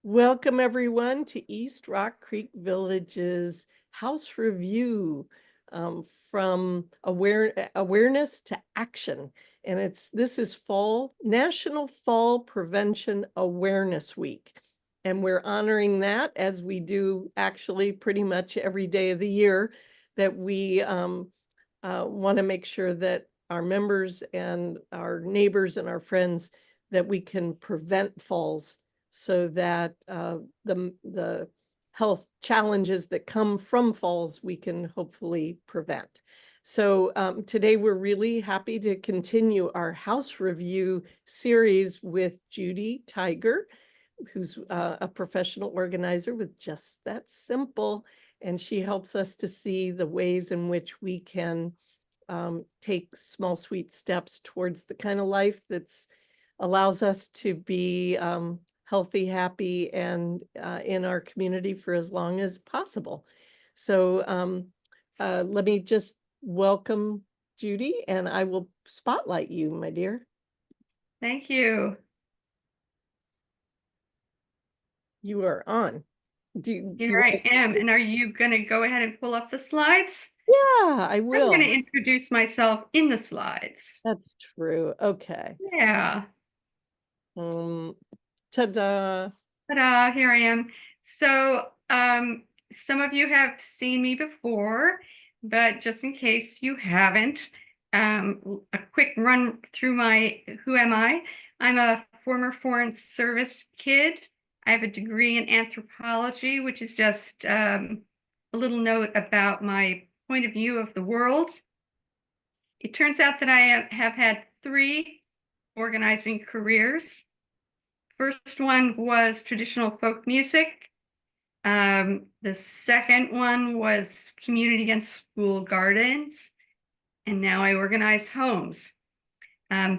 Welcome everyone to East Rock Creek Village's House Review, from awareness to action. And this is National Fall Prevention Awareness Week. And we're honoring that, as we do actually pretty much every day of the year, that we want to make sure that our members and our neighbors and our friends, that we can prevent falls, so that the health challenges that come from falls we can hopefully prevent. So today we're really happy to continue our house review series with Judy Tiger, who's a professional organizer with Just That Simple, and she helps us to see the ways in which we can take small, sweet steps towards the kind of life that's allows us to be healthy, happy, and in our community for as long as possible. So let me just welcome Judy, and I will spotlight you, my dear. Thank you. You are on. Here I am. And are you going to go ahead and pull up the slides? Yeah, I will. I'm going to introduce myself in the slides. That's true. Okay. Yeah. Ta-da. Ta-da, here I am. So some of you have seen me before, but just in case you haven't, a quick run through who am I? I'm a former Foreign Service kid. I have a degree in anthropology, which is just a little note about my point of view of the world. It turns out that I have had 3 organizing careers. First one was traditional folk music. The second one was community and school gardens. And now I organize homes.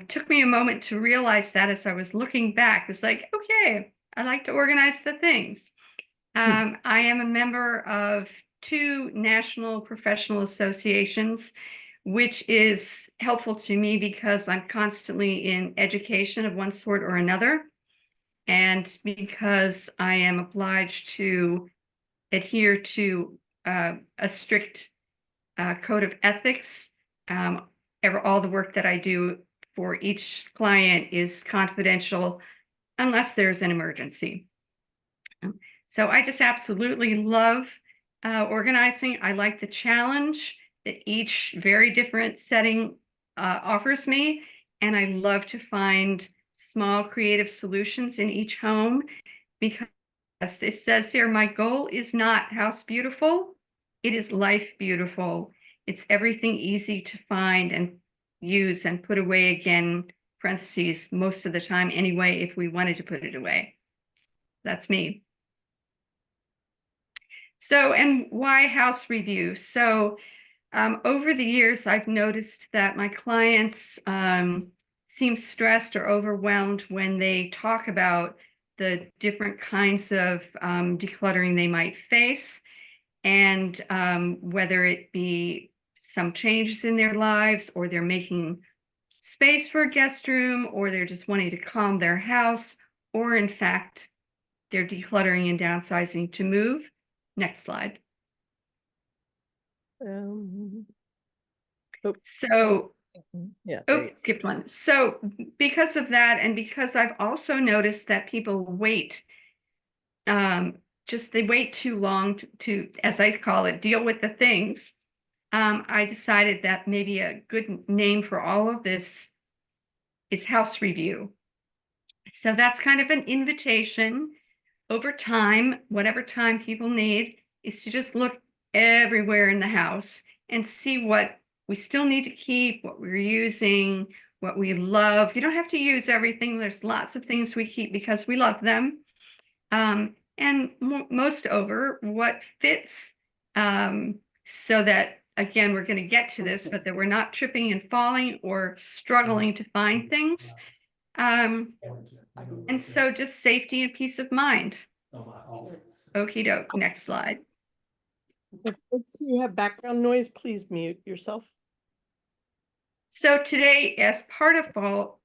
Took me a moment to realize that as I was looking back. It was like, okay, I like to organize the things. I am a member of 2 national professional associations, which is helpful to me because I'm constantly in education of one sort or another. And because I am obliged to adhere to a strict code of ethics, all the work that I do for each client is confidential unless there's an emergency. So I just absolutely love organizing. I like the challenge that each very different setting offers me. And I love to find small creative solutions in each home, because it says here, my goal is not house beautiful, it is life beautiful. It's everything easy to find and use and put away again, parentheses, most of the time anyway, if we wanted to put it away. That's me. So, and why house review? So over the years, I've noticed that my clients seem stressed or overwhelmed when they talk about the different kinds of decluttering they might face, and whether it be some changes in their lives, or they're making space for a guest room, or they're just wanting to calm their house, or in fact, they're decluttering and downsizing to move. Next slide. So yeah, skipped one. So because of that, and because I've also noticed that people wait, they wait too long to, as I call it, deal with the things. I decided that maybe a good name for all of this is house review. So that's kind of an invitation over time, whatever time people need, is to just look everywhere in the house and see what we still need to keep, what we're using, what we love. You don't have to use everything. There's lots of things we keep because we love them. And most over what fits, so that, again, we're going to get to this, but that we're not tripping and falling or struggling to find things. And so just safety and peace of mind. Okie doke. Next slide. If you have background noise, please mute yourself. So today, as part of fall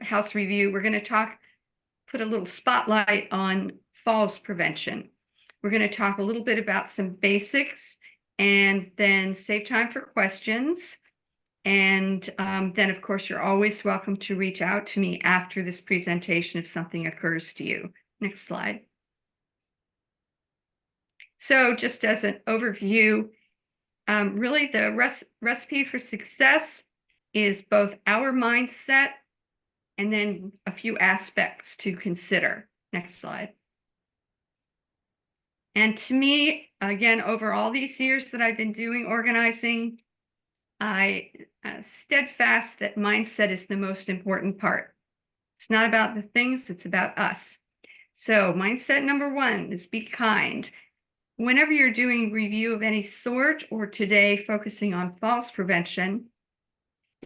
house review, we're going to put a little spotlight on falls prevention. We're going to talk a little bit about some basics and then save time for questions. And then, of course, you're always welcome to reach out to me after this presentation if something occurs to you. Next slide. So just as an overview, really the recipe for success is both our mindset and then a few aspects to consider. Next slide. And to me, again, over all these years that I've been doing organizing, I steadfast that mindset is the most important part. It's not about the things, it's about us. So mindset number one is be kind. Whenever you're doing review of any sort, or today focusing on falls prevention,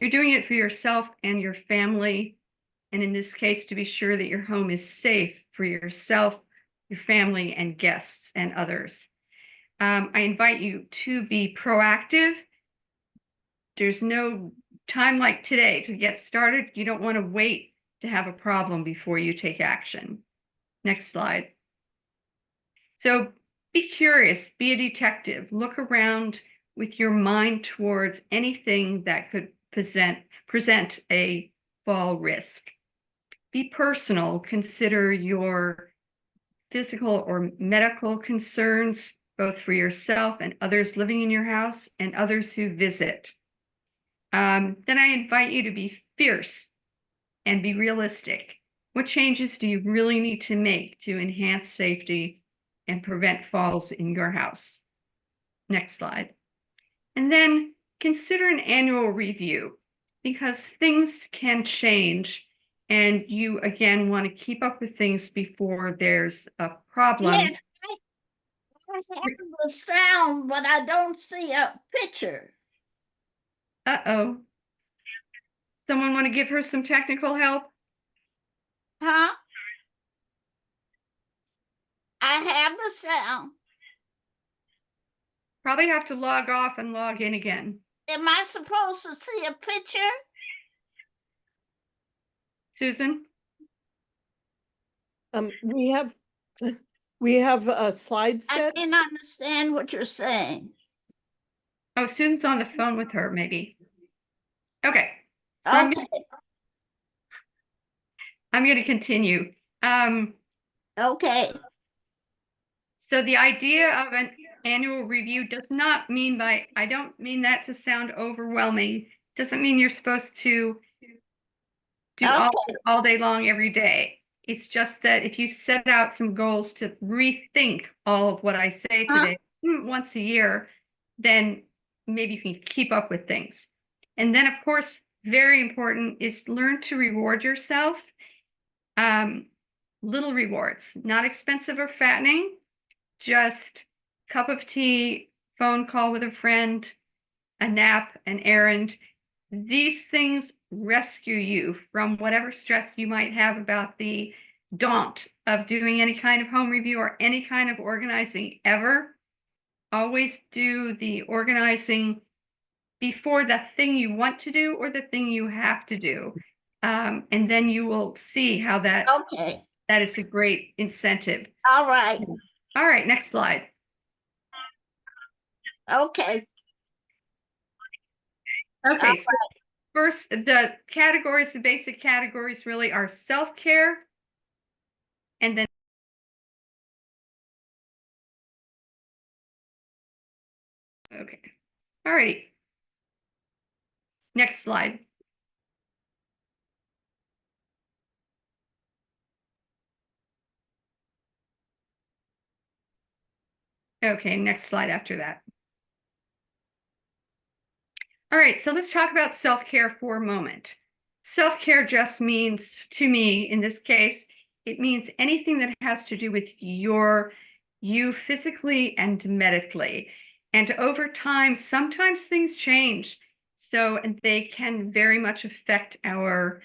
you're doing it for yourself and your family. And in this case, to be sure that your home is safe for yourself, your family, and guests and others. I invite you to be proactive. There's no time like today to get started. You don't want to wait to have a problem before you take action. Next slide. So be curious, be a detective, look around with your mind towards anything that could present a fall risk. Be personal, consider your physical or medical concerns, both for yourself and others living in your house and others who visit. Then I invite you to be fierce and be realistic. What changes do you really need to make to enhance safety and prevent falls in your house? Next slide. And then consider an annual review, because things can change and you again want to keep up with things before there's a problem. Yes, I have the sound, but I don't see a picture. Uh-oh. Someone want to give her some technical help? Huh? I have the sound. Probably have to log off and log in again. Am I supposed to see a picture? Susan? We have a slide I set. can't understand what you're saying. Oh, Susan's on the phone with her, maybe. Okay. So Okay. I'm going to continue. Okay. So the idea of an annual review does not mean I don't mean that to sound overwhelming. Doesn't mean you're supposed to do all day long every day. It's just that if you set out some goals to rethink all of what I say today once a year, then maybe you can keep up with things. And then, of course, very important is learn to reward yourself. Little rewards, not expensive or fattening, just cup of tea, phone call with a friend, a nap, an errand. These things rescue you from whatever stress you might have about the daunt of doing any kind of home review or any kind of organizing ever. Always do the organizing before the thing you want to do or the thing you have to do. And then you will see how that is a great incentive. All right. All right, next slide. Okay. Okay, so first, the categories, the basic categories really are self-care, and then okay. All right. Next slide. Okay, next slide after that. All right, so let's talk about self-care for a moment. Self-care just means, to me, in this case, it means anything that has to do with you physically and medically. And over time, sometimes things change. So, and they can very much affect our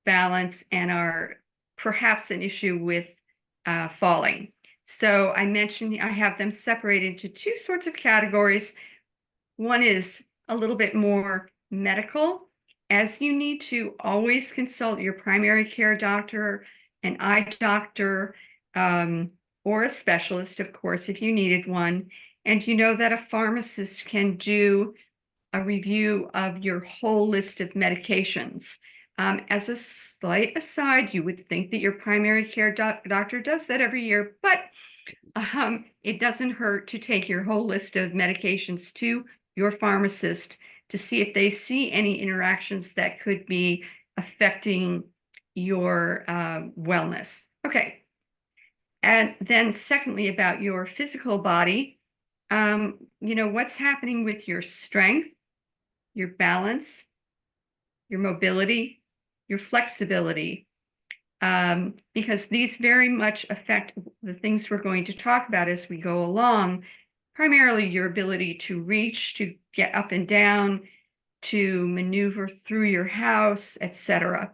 balance and are perhaps an issue with falling. So I mentioned I have them separated into two sorts of categories. One is a little bit more medical, as you need to always consult your primary care doctor an eye doctor, or a specialist, of course, if you needed one. And you know that a pharmacist can do a review of your whole list of medications. As a slight aside, you would think that your primary care doctor does that every year, but it doesn't hurt to take your whole list of medications to your pharmacist to see if they see any interactions that could be affecting your wellness. Okay. And then secondly, about your physical body, what's happening with your strength, your balance, your mobility, your flexibility, because these very much affect the things we're going to talk about as we go along, primarily your ability to reach, to get up and down, to maneuver through your house, etc.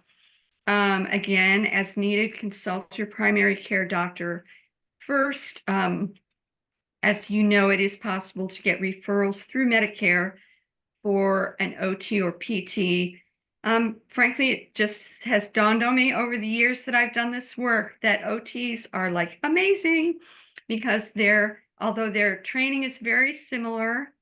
Again, as needed, consult your primary care doctor first. As you know, it is possible to get referrals through Medicare for an OT or PT. Frankly, it just has dawned on me over the years that I've done this work that OTs are like amazing because although their training is very similar,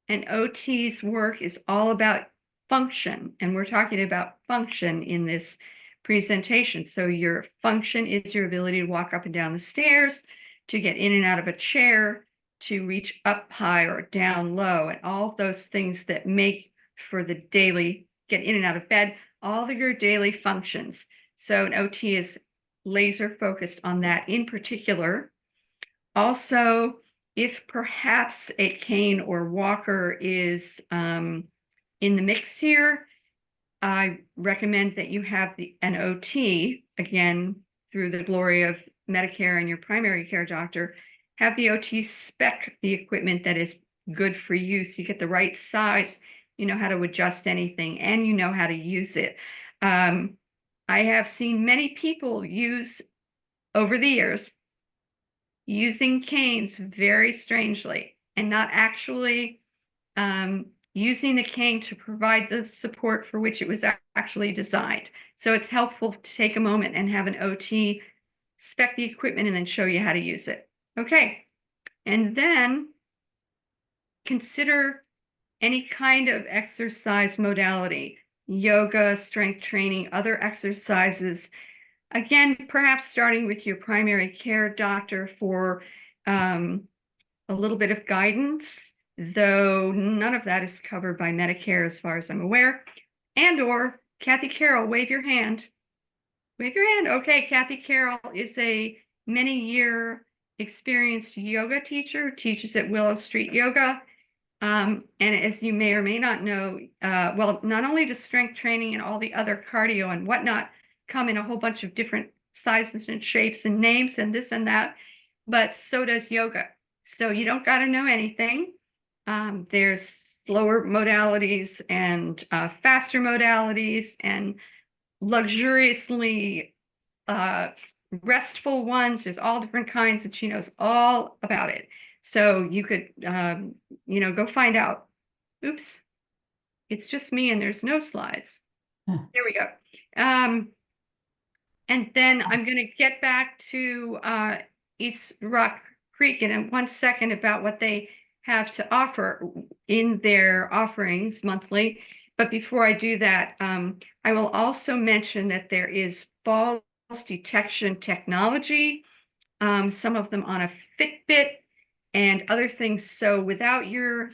and OT's work is all about function. And we're talking about function in this presentation. So your function is your ability to walk up and down the stairs, to get in and out of a chair, to reach up high or down low, and all those things that make for the daily, get in and out of bed, all of your daily functions. So an OT is laser focused on that in particular. Also, if perhaps a cane or walker is in the mix here, I recommend that you have an OT, again, through the glory of Medicare and your primary care doctor, have the OT spec the equipment that is good for you so you get the right size, you know how to adjust anything, and you know how to use it. I have seen many people use, over the years, using canes very strangely and not actually using the cane to provide the support for which it was actually designed. So it's helpful to take a moment and have an OT spec the equipment and then show you how to use it. Okay, and then consider any kind of exercise modality, yoga, strength training, other exercises. Again, perhaps starting with your primary care doctor for a little bit of guidance, though none of that is covered by Medicare as far as I'm aware. And or Kathy Carroll, wave your hand. Wave your hand. Okay, Kathy Carroll is a many-year experienced yoga teacher, teaches at Willow Street Yoga. And as you may or may not know, well, not only does strength training and all the other cardio and whatnot come in a whole bunch of different sizes and shapes and names and this and that, but so does yoga. So you don't got to know anything. There's slower modalities and faster modalities and luxuriously restful ones. There's all different kinds, and she knows all about it. So you could, go find out. Oops, it's just me and there's no slides. Huh. There we go. And then I'm going to get back to East Rock Creek in 1 second about what they have to offer in their offerings monthly. But before I do that, I will also mention that there is falls detection technology, some of them on a Fitbit and other things. So without your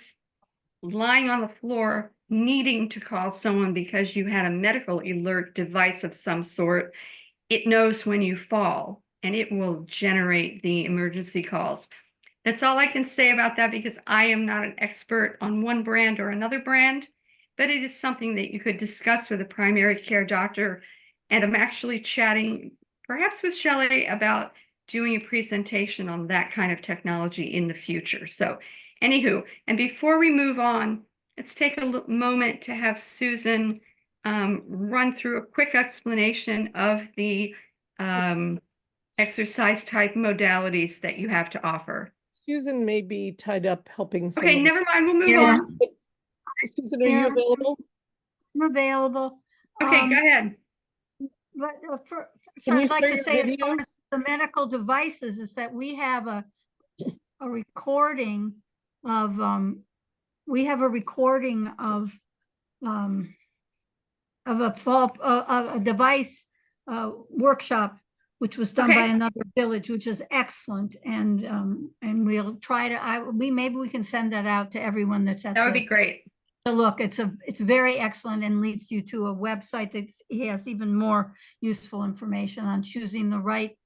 lying on the floor needing to call someone because you had a medical alert device of some sort, it knows when you fall and it will generate the emergency calls. That's all I can say about that because I am not an expert on one brand or another brand, but it is something that you could discuss with a primary care doctor. And I'm actually chatting perhaps with Shelley about doing a presentation on that kind of technology in the future. So anywho, and before we move on, let's take a moment to have Susan run through a quick explanation of the exercise type modalities that you have to offer. Susan may be tied up helping Okay, someone. never mind, we'll move Yeah. on. Susan, are you available? I'm available. Okay, go ahead. But first Can you I'd like share to your say, as video? far as the medical devices, is that we have a recording of a device workshop, which was done by Okay. another village, which is excellent. And we'll try to, maybe we can send that out to everyone that's at That would be this. great. To look, it's very excellent and leads you to a website that has even more useful information on choosing the right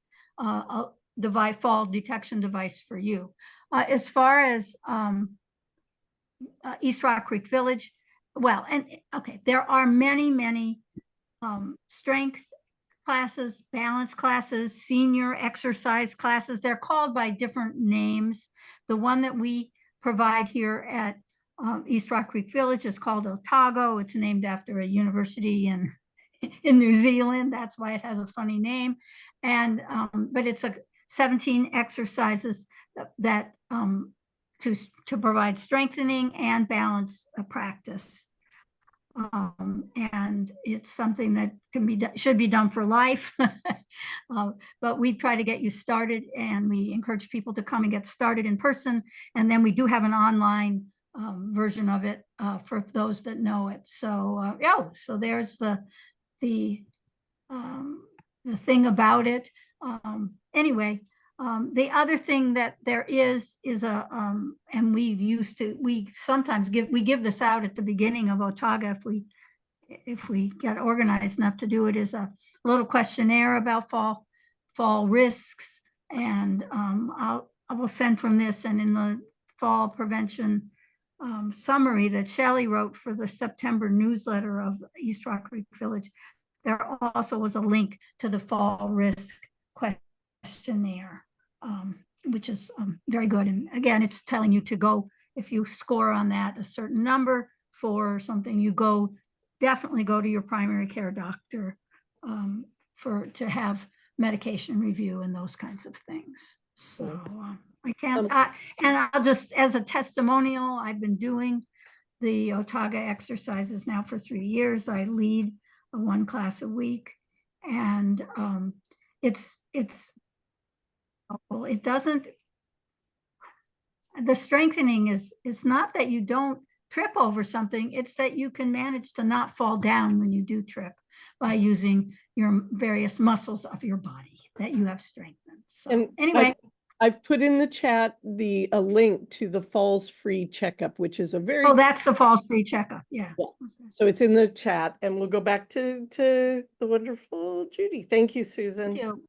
device, fall detection device for you. As far as East Rock Creek Village, well, and okay, there are many strength classes, balance classes, senior exercise classes. They're called by different names. The one that we provide here at East Rock Creek Village is called Otago. It's named after a university in New Zealand. That's why it has a funny name. And but it's 17 exercises that to provide strengthening and balance practice. And it's something that should be done for life. But we try to get you started, and we encourage people to come and get started in person. And then we do have an online version of it for those that know it. So yeah, so there's the thing about it. Anyway, the other thing that there is and we sometimes give this out at the beginning of Otaga if we get organized enough to do it, is a little questionnaire about fall risks. And I will send from this, and in the fall prevention summary that Shelley wrote for the September newsletter of East Rock Creek Village, there also was a link to the fall risk questionnaire, which is very good. And again, it's telling you to go, if you score on that a certain number for something, you definitely go to your primary care doctor to have medication review and those kinds of things. So I can't, and I'll just, as a testimonial, I've been doing the Otaga exercises now for 3 years. I lead one class a week, and it doesn't, the strengthening is not that you don't trip over something, it's that you can manage to not fall down when you do trip by using your various muscles of your body that you have strengthened. So And anyway, I put in the chat a link to the Falls Free Checkup, which is a very that's the Falls Free Checkup. Yeah. Yeah. So it's in the chat, and we'll go back to the wonderful Judy. Thank you, Susan. Thank you.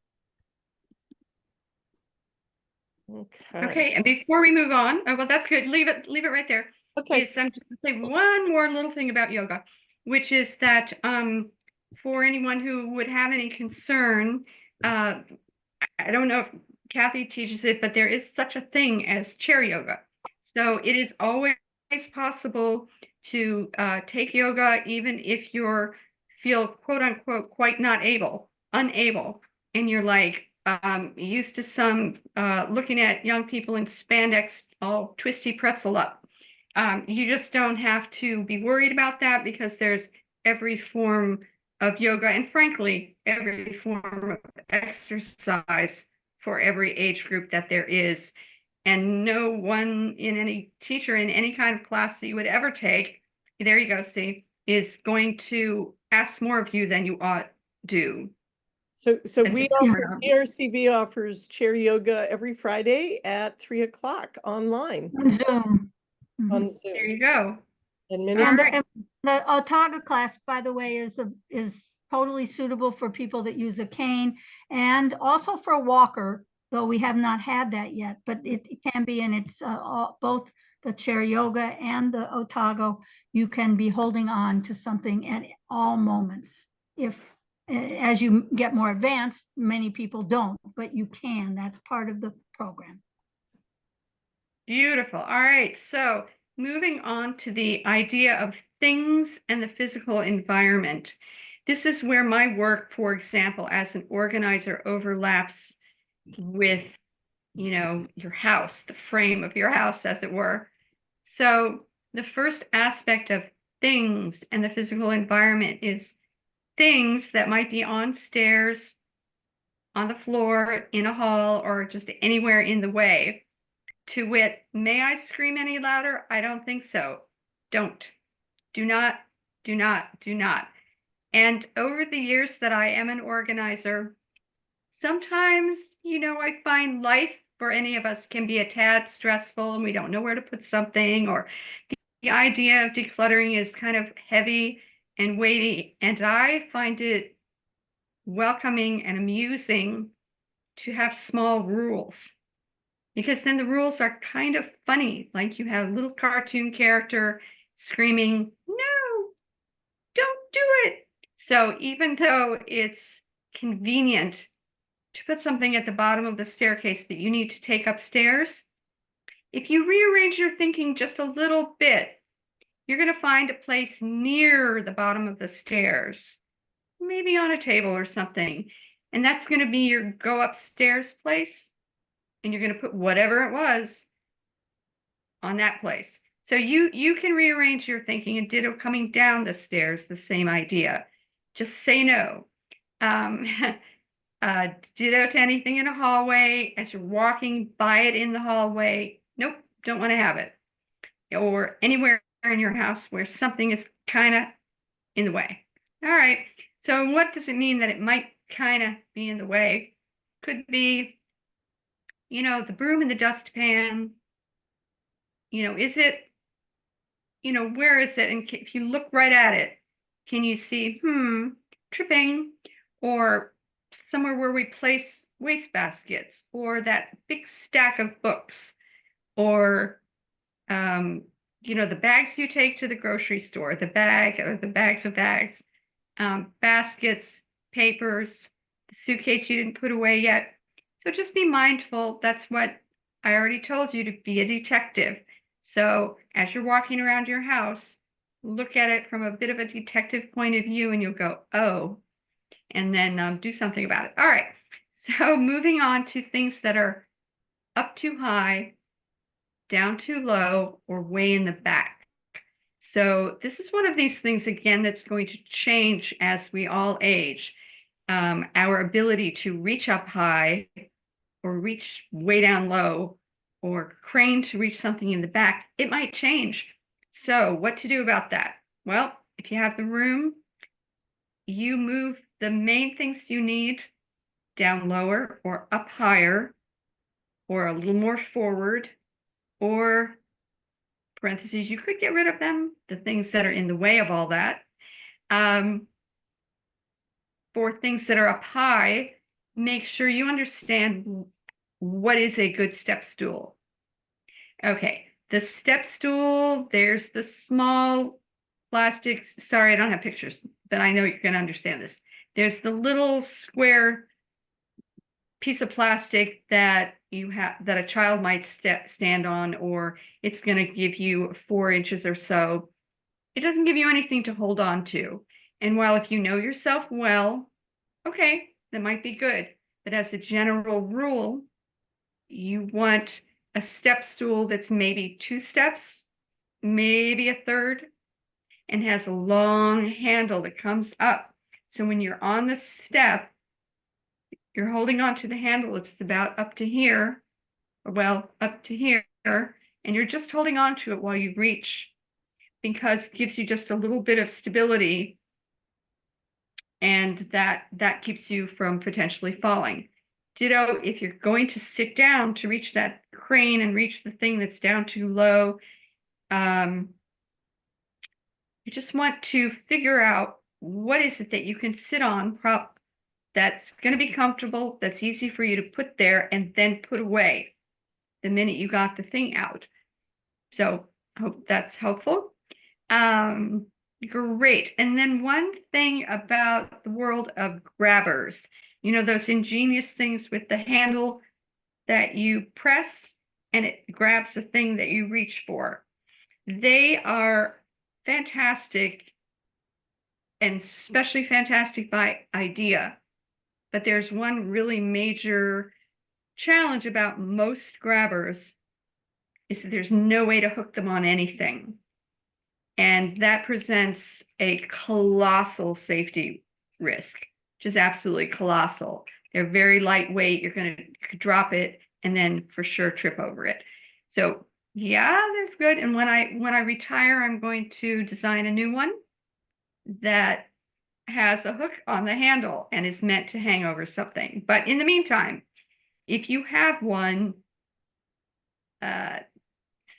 Okay. Okay, and before we move on, oh, well, that's good. Leave it right there. Okay. Is I'm just going to say one more little thing about yoga, which is that for anyone who would have any concern, I don't know if Kathy teaches it, but there is such a thing as chair yoga. So it is always possible to take yoga even if you're feel quote unquote quite unable, and you're like used to some looking at young people in spandex all twisty pretzel up. You just don't have to be worried about that, because there's every form of yoga, and frankly, every form of exercise for every age group that there is. And no one teacher in any kind of class that you would ever take, there you go, see, is going to ask more of you than you ought do. So Ercv offers chair yoga every Friday at 3 o'clock online On Zoom. on Zoom. There you go. And many And the Otaga class, by the way, is totally suitable for people that use a cane, and also for a walker, though we have not had that yet, but it can be, and it's both the chair yoga and the Otago. You can be holding on to something at all moments. As you get more advanced, many people don't, but you can. That's part of the program. Beautiful. All right. So moving on to the idea of things and the physical environment. This is where my work, for example, as an organizer, overlaps with, your house, the frame of your house, as it were. So the first aspect of things and the physical environment is things that might be on stairs, on the floor, in a hall, or just anywhere in the way. To wit, may I scream any louder? I don't think so. Don't. Do not, do not, do not. And over the years that I am an organizer, sometimes, I find life for any of us can be a tad stressful and we don't know where to put something, or the idea of decluttering is kind of heavy and weighty. And I find it welcoming and amusing to have small rules, because then the rules are kind of funny. Like you have a little cartoon character screaming, "No, don't do it." So even though it's convenient to put something at the bottom of the staircase that you need to take upstairs, if you rearrange your thinking just a little bit, you're going to find a place near the bottom of the stairs, maybe on a table or something. And that's going to be your go upstairs place. And you're going to put whatever it was on that place. So you can rearrange your thinking, and ditto coming down the stairs, the same idea. Just say no. Ditto to anything in a hallway. As you're walking by it in the hallway, nope, don't want to have it. Or anywhere in your house where something is kind of in the way. All right, so what does it mean that it might kind of be in the way? Could be, the broom in the dustpan. Is it, where is it? And if you look right at it, can you see, tripping, or somewhere where we place waste baskets, or that big stack of books, or, the bags you take to the grocery store, the bag or the bags of bags, baskets, papers, the suitcase you didn't put away yet. So just be mindful. That's what I already told you, to be a detective. So as you're walking around your house, look at it from a bit of a detective point of view, and you'll go, oh, and then do something about it. All right. So moving on to things that are up too high, down too low, or way in the back. So this is one of these things, again, that's going to change as we all age. Our ability to reach up high or reach way down low, or crane to reach something in the back, it might change. So what to do about that? Well, if you have the room, you move the main things you need down lower or up higher, or a little more forward, or parentheses, you could get rid of them, the things that are in the way of all that. For things that are up high, make sure you understand what is a good step stool. Okay, the step stool, there's the small plastics. Sorry, I don't have pictures, but I know you're going to understand this. There's the little square piece of plastic that a child might stand on, or it's going to give you 4 inches or so. It doesn't give you anything to hold on to. And while if you know yourself well, okay, that might be good. But as a general rule, you want a step stool that's maybe 2 steps, maybe a third, and has a long handle that comes up. So when you're on the step, you're holding on to the handle. It's about up to here, up to here, and you're just holding on to it while you reach, because it gives you just a little bit of stability, and that keeps you from potentially falling. Ditto, if you're going to sit down to reach that crane and reach the thing that's down too low, you just want to figure out what is it that you can sit on that's going to be comfortable, that's easy for you to put there and then put away the minute you got the thing out. So I hope that's helpful. Great. And then one thing about the world of grabbers, those ingenious things with the handle that you press and it grabs the thing that you reach for. They are fantastic, and especially fantastic by idea. But there's one really major challenge about most grabbers, is that there's no way to hook them on anything. And that presents a colossal safety risk, which is absolutely colossal. They're very lightweight. You're going to drop it and then for sure trip over it. So yeah, that's good. And when I retire, I'm going to design a new one that has a hook on the handle and is meant to hang over something. But in the meantime, if you have one,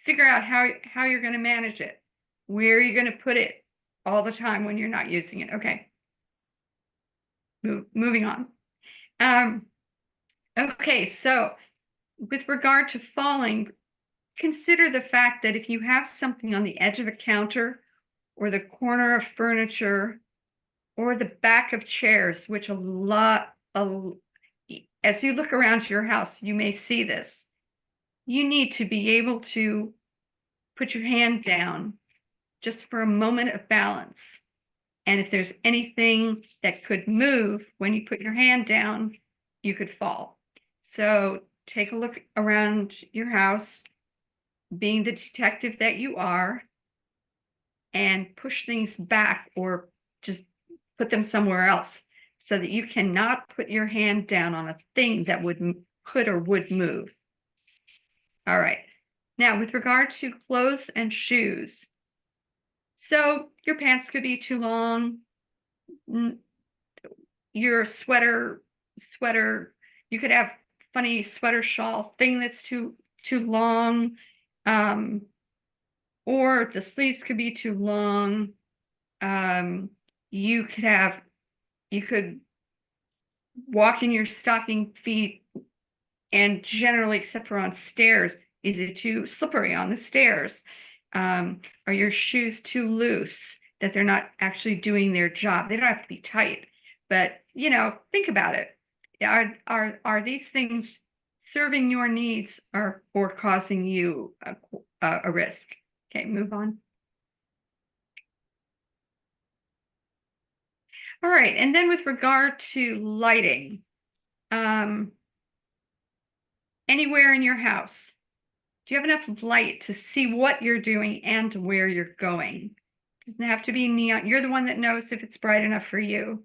figure out how you're going to manage it. Where are you going to put it all the time when you're not using it? Okay. Moving on. Okay, so with regard to falling, consider the fact that if you have something on the edge of a counter or the corner of furniture or the back of chairs, which as you look around your house, you may see this. You need to be able to put your hand down just for a moment of balance. And if there's anything that could move when you put your hand down, you could fall. So take a look around your house, being the detective that you are, and push things back or just put them somewhere else so that you cannot put your hand down on a thing that could or would move. All right. Now, with regard to clothes and shoes, so your pants could be too long. Your sweater, you could have funny sweater shawl thing that's too long. Or the sleeves could be too long. You could walk in your stocking feet, and generally, except for on stairs, is it too slippery on the stairs? Are your shoes too loose that they're not actually doing their job? They don't have to be tight, but think about it. Are these things serving your needs or causing you a risk? Okay, move on. All right, and then with regard to lighting, anywhere in your house, do you have enough light to see what you're doing and where you're going? It doesn't have to be neon. You're the one that knows if it's bright enough for you.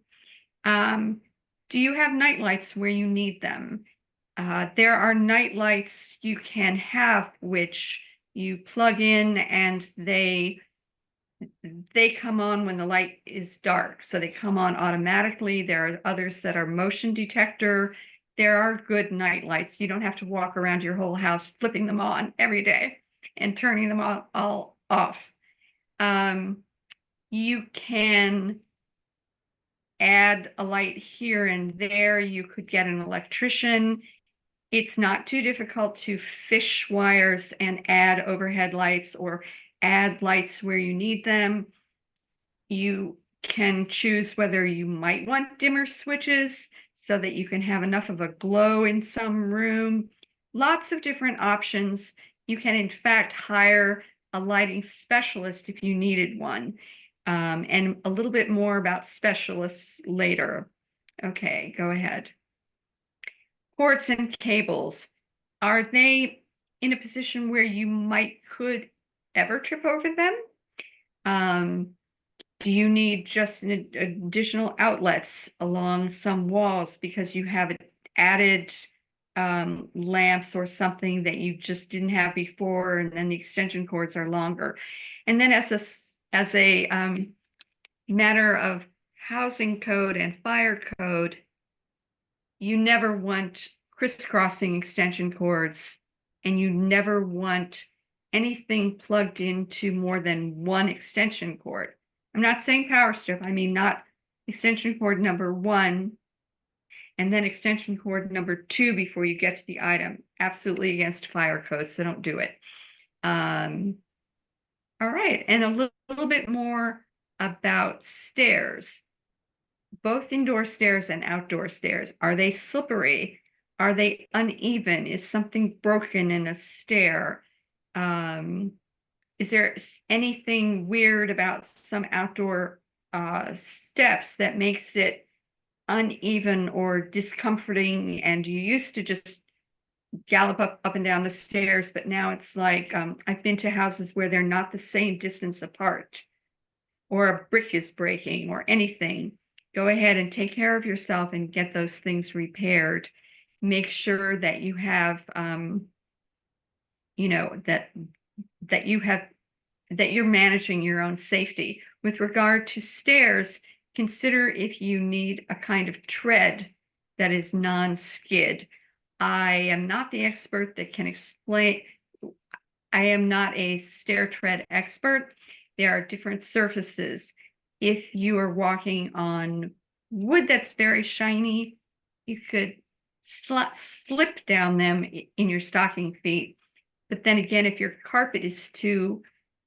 Do you have night lights where you need them? There are night lights you can have which you plug in and they come on when the light is dark. So they come on automatically. There are others that are motion detector. There are good night lights. You don't have to walk around your whole house flipping them on every day and turning them all off. You can add a light here and there. You could get an electrician. It's not too difficult to fish wires and add overhead lights or add lights where you need them. You can choose whether you might want dimmer switches so that you can have enough of a glow in some room. Lots of different options. You can, in fact, hire a lighting specialist if you needed one. And a little bit more about specialists later. Okay, go ahead. Cords and cables. Are they in a position where you could ever trip over them? Do you need just additional outlets along some walls because you have added lamps or something that you just didn't have before, and then the extension cords are longer? And then as a matter of housing code and fire code, you never want crisscrossing extension cords, and you never want anything plugged into more than one extension cord. I'm not saying power strip. I mean, not extension cord number 1 and then extension cord number 2 before you get to the item. Absolutely against fire code, so don't do it. All right, and a little bit more about stairs. Both indoor stairs and outdoor stairs. Are they slippery? Are they uneven? Is something broken in a stair? Is there anything weird about some outdoor steps that makes it uneven or discomforting, and you used to just gallop up and down the stairs, but now it's like I've been to houses where they're not the same distance apart, or a brick is breaking or anything. go ahead and take care of yourself and get those things repaired. Make sure that you have, you know, that you're managing your own safety. With regard to stairs, consider if you need a kind of tread that is non-skid. I am not the expert that can explain. I am not a stair tread expert. There are different surfaces. If you are walking on wood that's very shiny, you could slip down them in your stocking feet. But then again, if your carpet is too,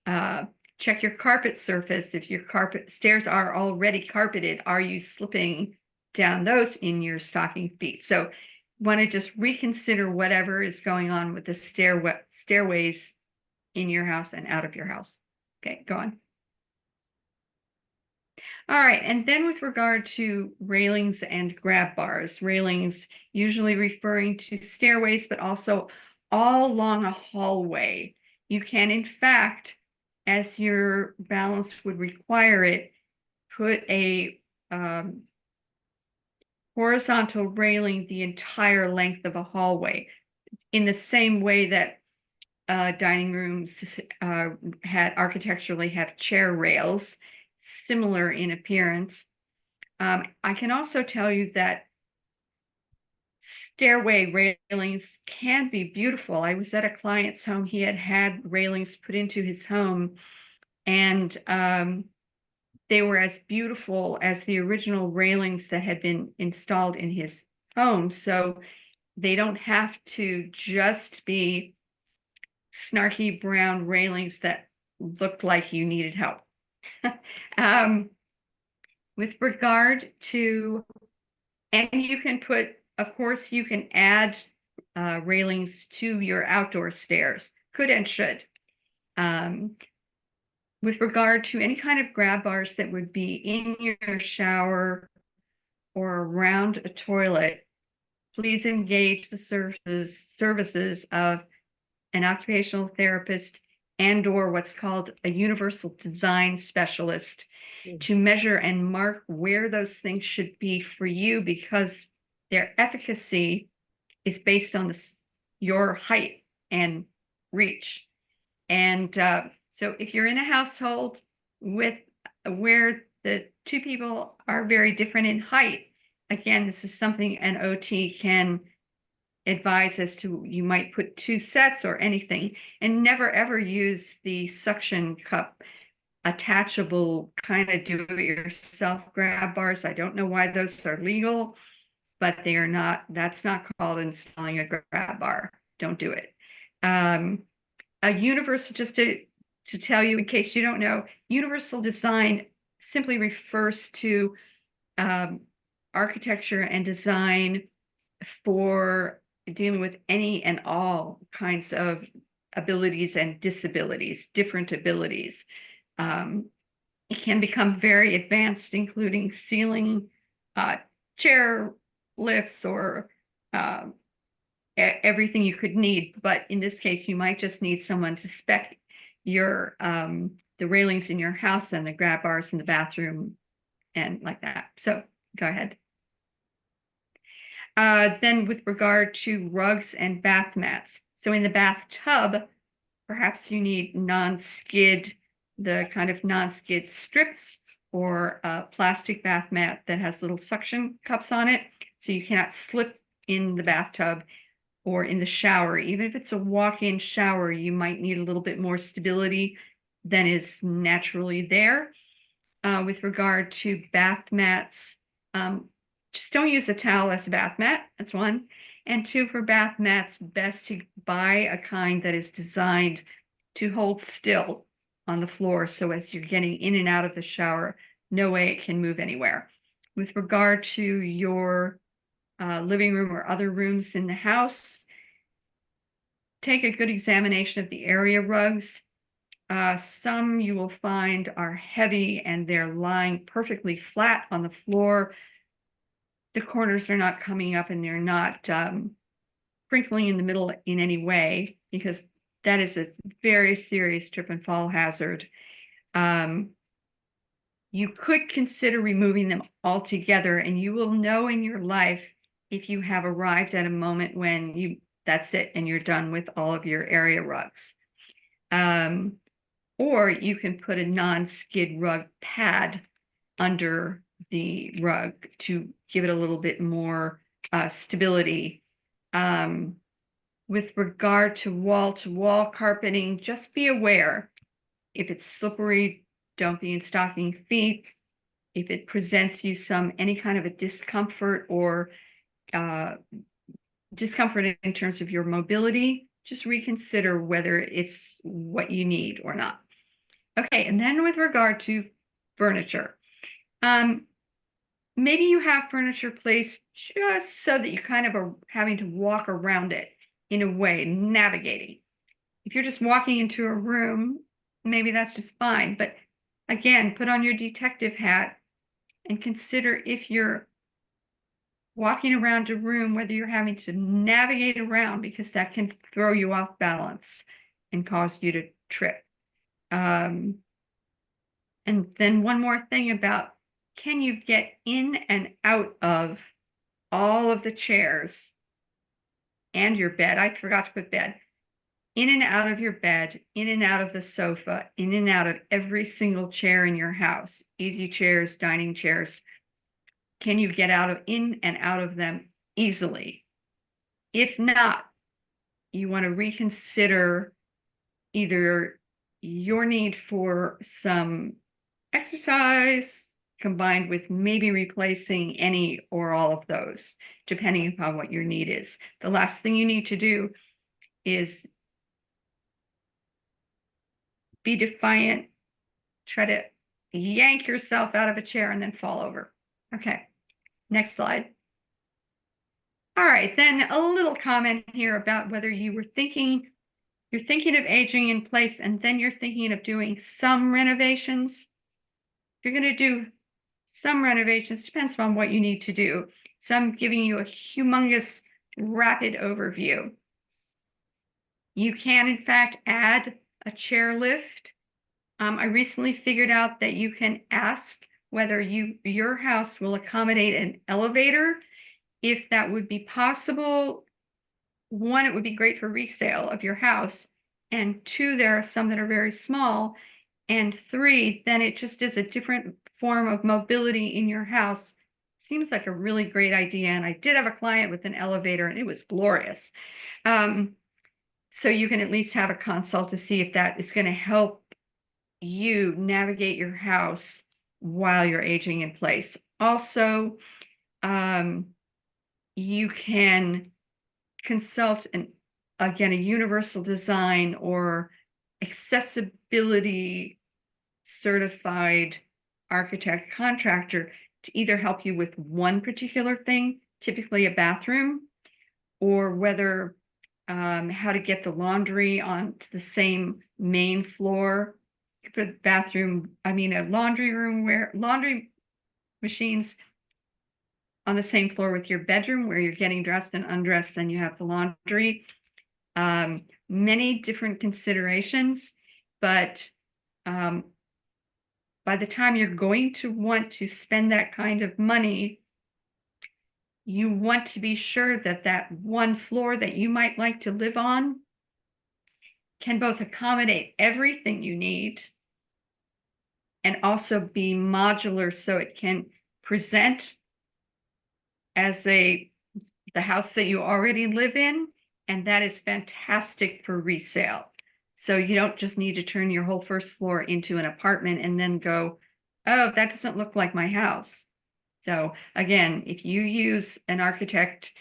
check your carpet surface. If your carpet stairs are already carpeted, are you slipping down those in your stocking feet? So want to just reconsider whatever is going on with the stairways in your house and out of your house. Okay, go on. All right, and then with regard to railings and grab bars, railings usually referring to stairways, but also all along a hallway. You can, in fact, as your balance would require it, put a horizontal railing the entire length of a hallway, in the same way that dining rooms had architecturally have chair rails, similar in appearance. I can also tell you that stairway railings can be beautiful. I was at a client's home. He had railings put into his home, and they were as beautiful as the original railings that had been installed in his home. So they don't have to just be snarky brown railings that looked like you needed help. With regard to, and you can put, of course, you can add railings to your outdoor stairs, could and should. With regard to any kind of grab bars that would be in your shower or around a toilet, please engage the services of an occupational therapist and/or what's called a universal design specialist to measure and mark where those things should be for you, because their efficacy is based on your height and reach. And so if you're in a household with where the two people are very different in height, again, this is something an OT can advise as to. You might put 2 sets or anything, and never ever use the suction cup attachable kind of do-it-yourself grab bars. I don't know why those are legal, but they are not. That's not called installing a grab bar. Don't do it. A universal, just to tell you in case you don't know, universal design simply refers to architecture and design for dealing with any and all kinds of abilities and disabilities, different abilities. It can become very advanced, including ceiling chair lifts or everything you could need. But in this case, you might just need someone to spec your the railings in your house and the grab bars in the bathroom and like that. So go ahead. Then with regard to rugs and bath mats. So in the bathtub, perhaps you need non-skid, the kind of non-skid strips, or a plastic bath mat that has little suction cups on it, so you cannot slip in the bathtub or in the shower. Even if it's a walk-in shower, you might need a little bit more stability than is naturally there. With regard to bath mats, just don't use a towel as a bath mat. That's one. And 2, for bath mats, best to buy a kind that is designed to hold still on the floor, so as you're getting in and out of the shower, no way it can move anywhere. With regard to your living room or other rooms in the house, take a good examination of the area rugs. Some you will find are heavy and they're lying perfectly flat on the floor. The corners are not coming up and they're not crinkling in the middle in any way, because that is a very serious trip and fall hazard. you could consider removing them altogether, and you will know in your life if you have arrived at a moment when that's it and you're done with all of your area rugs. Or you can put a non-skid rug pad under the rug to give it a little bit more stability. With regard to wall-to-wall carpeting, just be aware. If it's slippery, don't be in stocking feet. If it presents you any kind of a discomfort or discomfort in terms of your mobility, just reconsider whether it's what you need or not. Okay, and then with regard to furniture, maybe you have furniture placed just so that you kind of are having to walk around it in a way, navigating. If you're just walking into a room, maybe that's just fine. But again, put on your detective hat and consider if you're walking around a room, whether you're having to navigate around, because that can throw you off balance and cause you to trip. And then one more thing about, can you get in and out of all of the chairs and your bed? I forgot to put bed. In and out of your bed, in and out of the sofa, in and out of every single chair in your house, easy chairs, dining chairs. Can you get in and out of them easily? If not, you want to reconsider either your need for some exercise combined with maybe replacing any or all of those, depending upon what your need is. The last thing you need to do is be defiant, try to yank yourself out of a chair and then fall over. Okay, next slide. All right, then a little comment here about whether you're thinking of aging in place and then you're thinking of doing some renovations. If you're going to do some renovations, depends on what you need to do. So I'm giving you a humongous rapid overview. You can, in fact, add a chair lift. I recently figured out that you can ask whether your house will accommodate an elevator. If that would be possible, one, it would be great for resale of your house. And two, there are some that are very small. And three, then it just is a different form of mobility in your house. Seems like a really great idea. And I did have a client with an elevator and it was glorious. So you can at least have a consult to see if that is going to help you navigate your house while you're aging in place. Also, you can consult again, a universal design or accessibility certified architect contractor to either help you with one particular thing, typically a bathroom, or whether how to get the laundry onto the same main floor. The bathroom, a laundry room where laundry machines on the same floor with your bedroom where you're getting dressed and undressed, then you have the laundry. Many different considerations, but by the time you're going to want to spend that kind of money, you want to be sure that that one floor that you might like to live on can both accommodate everything you need and also be modular so it can present as the house that you already live in, and that is fantastic for resale. So you don't just need to turn your whole first floor into an apartment and then go, oh, that doesn't look like my house. So again, if you use an architect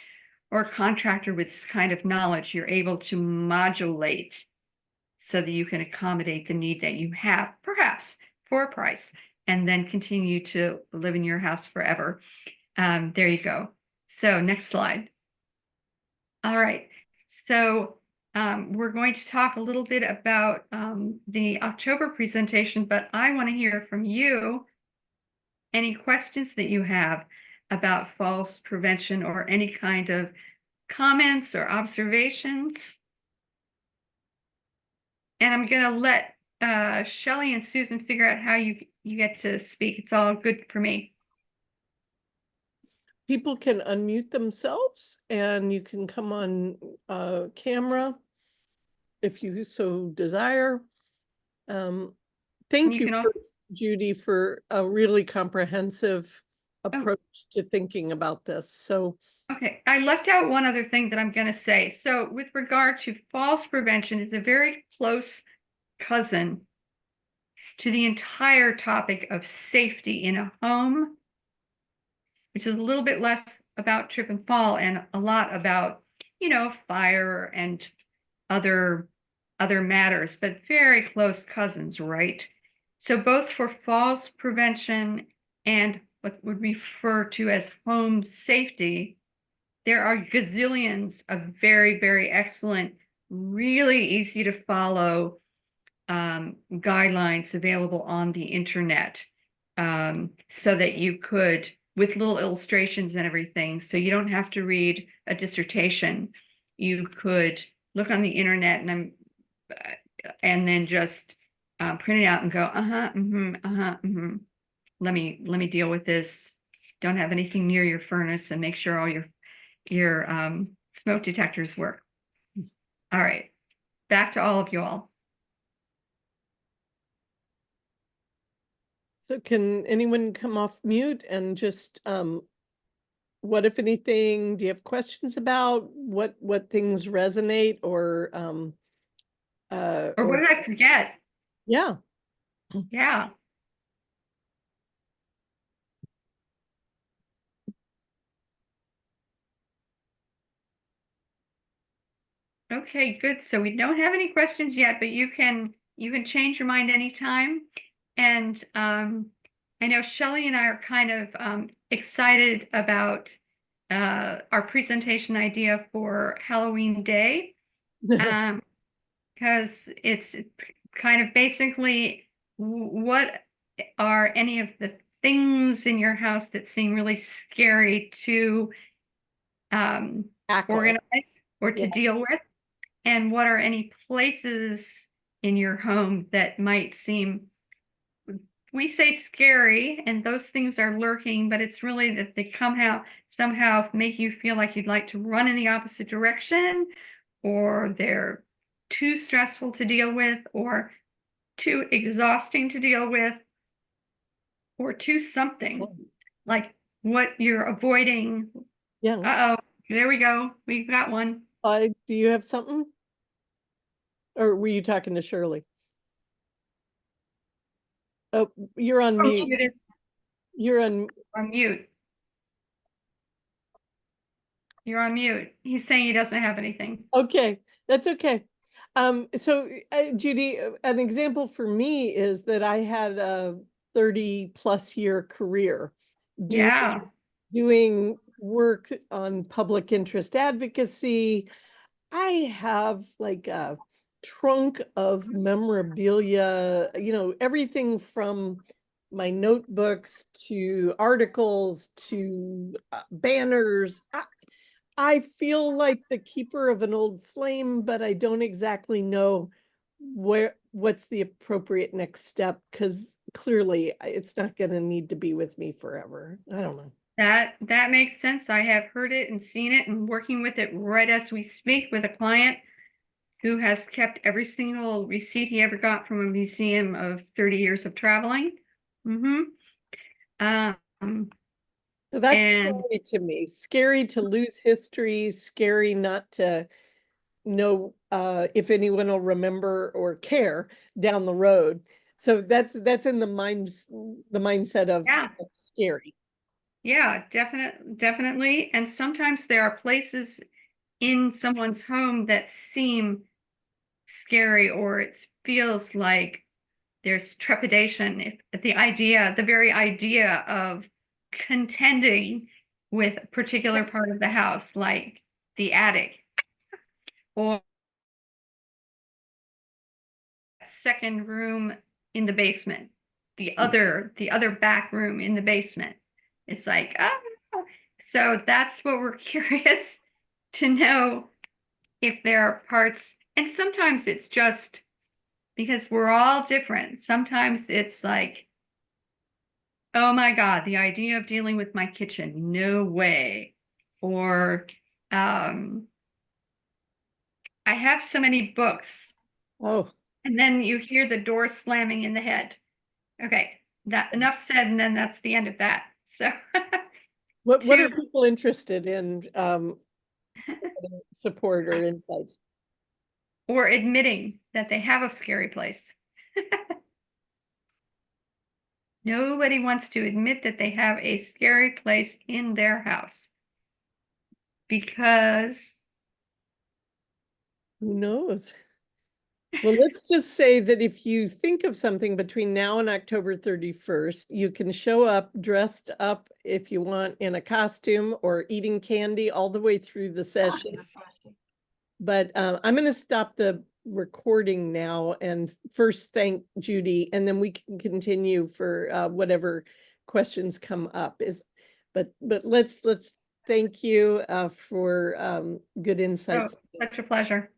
or contractor with this kind of knowledge, you're able to modulate so that you can accommodate the need that you have, perhaps for a price, and then continue to live in your house forever. There you go. So next slide. All right. So we're going to talk a little bit about the October presentation, but I want to hear from you any questions that you have about falls prevention or any kind of comments or observations. And I'm going to let Shelley and Susan figure out how you you get to speak. It's all good for me. People can unmute themselves and you can come on camera if you so desire. Thank you, Judy, for a really comprehensive approach to thinking about this. So, okay, I left out one other thing that I'm going to say. So with regard to falls prevention, it's a very close cousin to the entire topic of safety in a home, which is a little bit less about trip and fall and a lot about, you know, fire and other matters, but very close cousins, right? So both for falls prevention and what would refer to as home safety, there are gazillions of very, very excellent, really easy to follow guidelines available on the internet, so that you could, with little illustrations and everything, so you don't have to read a dissertation. You could look on the internet and then just print it out and go, let me deal with this. Don't have anything near your furnace, and make sure all your smoke detectors work. All right, back to all of you all. So can anyone come off mute and just, what, if anything, do you have questions about what things resonate or what did I forget? Yeah. Yeah. Okay, good. So we don't have any questions yet, but you can change your mind anytime. And I know Shelley and I are kind of excited about our presentation idea for Halloween Day, because it's kind of basically what are any of the things in your house that seem really scary to organize or to deal with? And what are any places in your home that might seem, we say scary, and those things are lurking, but it's really that they somehow make you feel like you'd like to run in the opposite direction, or they're too stressful to deal with, or too exhausting to deal with, or too something, like what you're avoiding. Yeah. Uh-oh, there we go. We've got one. Do you have something? Or were you talking to Shirley? Oh, you're on mute. You're on mute. You're on mute. He's saying he doesn't have anything. Okay, that's okay. So Judy, an example for me is that I had a 30+ year career doing work on public interest advocacy. I have like a trunk of memorabilia, you know, everything from my notebooks to articles to banners. I feel like the keeper of an old flame, but I don't exactly know what's the appropriate next step, because clearly it's not going to need to be with me forever. I don't know. That makes sense. I have heard it and seen it and working with it right as we speak with a client who has kept every single receipt he ever got from a museum of 30 years of traveling. So that's scary to me. Scary to lose history, scary not to know if anyone will remember or care down the road. So that's in the mindset of scary. Yeah, definitely. And sometimes there are places in someone's home that seem scary, or it feels like there's trepidation if the very idea of contending with a particular part of the house, like the attic or second room in the basement, the other back room in the basement. It's like, oh, so that's what we're curious to know, if there are parts, and sometimes it's just because we're all different. Sometimes it's like oh my God, the idea of dealing with my kitchen, no way. Or I have so many books, Oh, and then you hear the door slamming in the head. Okay, that enough said, and then that's the end of that. So what are to people interested in support or insights? or admitting that they have a scary place. Nobody wants to admit that they have a scary place in their house because Who knows? Well, let's just say that if you think of something between now and October 31st, you can show up dressed up if you want in a costume or eating candy all the way through the session. But I'm going to stop the recording now and first thank Judy, and then we can continue for whatever questions come up. But let's thank you for good oh, insights. such a pleasure.